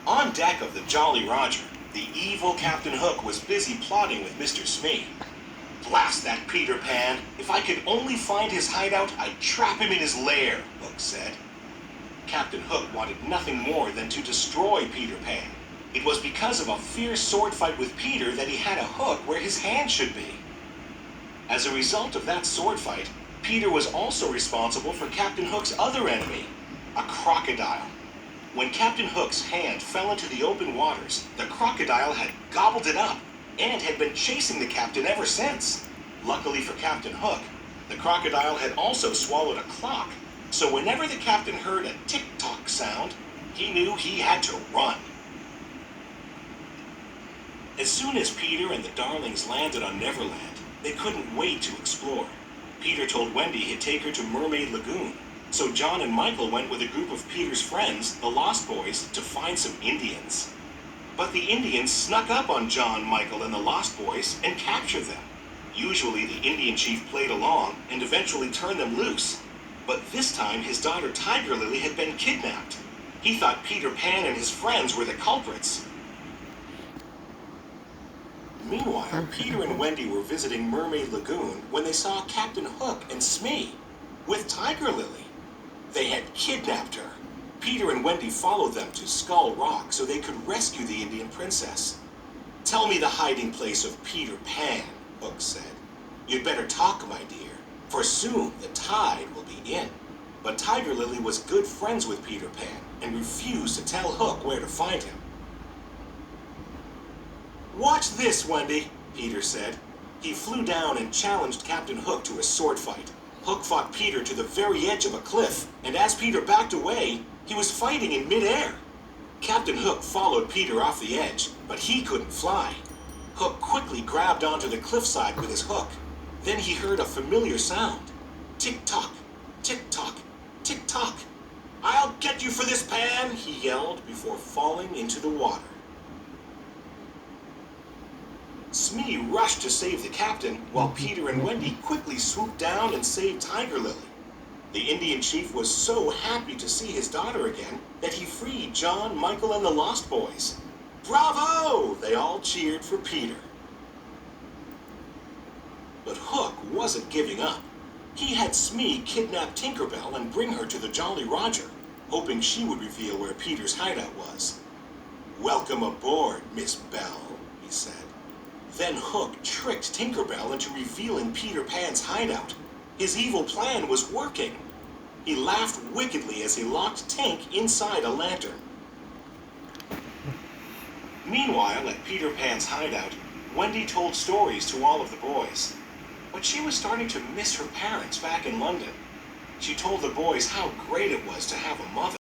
On deck of the Jolly Roger, the evil Captain Hook was busy plotting with Mr. Smee. "Blast that Peter Pan! If I could only find his hideout, I'd trap him in his lair," Hook said. Captain Hook wanted nothing more than to destroy Peter Pan. It was because of a fierce sword fight with Peter that he had a hook where his hand should be. As a result of that sword fight, Peter was also responsible for Captain Hook's other enemy, a crocodile. When Captain Hook's hand fell into the open waters, the crocodile had gobbled it up and had been chasing the captain ever since. Luckily for Captain Hook, the crocodile had also swallowed a clock, so whenever the captain heard a tick-tock sound, he knew he had to run. As soon as Peter and the Darlings landed on Neverland, they couldn't wait to explore. Peter told Wendy he'd take her to Mermaid Lagoon, so John and Michael went with a group of Peter's friends, the Lost Boys, to find some Indians. But the Indians snuck up on John, Michael, and the Lost Boys and captured them. Usually the Indian chief played along and eventually turned them loose. But this time his daughter Tiger Lily had been kidnapped. He thought Peter Pan and his friends were the culprits. Meanwhile, Peter and Wendy were visiting Mermaid Lagoon when they saw Captain Hook and Smee with Tiger Lily. They had kidnapped her. Peter and Wendy followed them to Skull Rock so they could rescue the Indian princess. "Tell me the hiding place of Peter Pan," Hook said. "You'd better talk, my dear, for soon the tide will be in." But Tiger Lily was good friends with Peter Pan and refused to tell Hook where to find him. "Watch this, Wendy," Peter said. He flew down and challenged Captain Hook to a sword fight. Hook fought Peter to the very edge of a cliff, and as Peter backed away, he was fighting in midair. Captain Hook followed Peter off the edge, but he couldn't fly. Hook quickly grabbed onto the cliffside with his hook. Then he heard a familiar sound. Tick-tock, tick-tock, tick-tock. "I'll get you for this, Pan," he yelled before falling into the water. Smee rushed to save the captain, while Peter and Wendy quickly swooped down and saved Tiger Lily. The Indian chief was so happy to see his daughter again that he freed John, Michael, and the Lost Boys. "Bravo!" They all cheered for Peter. But Hook wasn't giving up. He had Smee kidnap Tinker Bell and bring her to the Jolly Roger, hoping she would reveal where Peter's hideout was. "Welcome aboard, Miss Bell," he said. Then Hook tricked Tinker Bell into revealing Peter Pan's hideout. His evil plan was working. He laughed wickedly as he locked Tink inside a lantern. Meanwhile, at Peter Pan's hideout, Wendy told stories to all of the boys. But she was starting to miss her parents back in London. She told the boys how great it was to have a mother.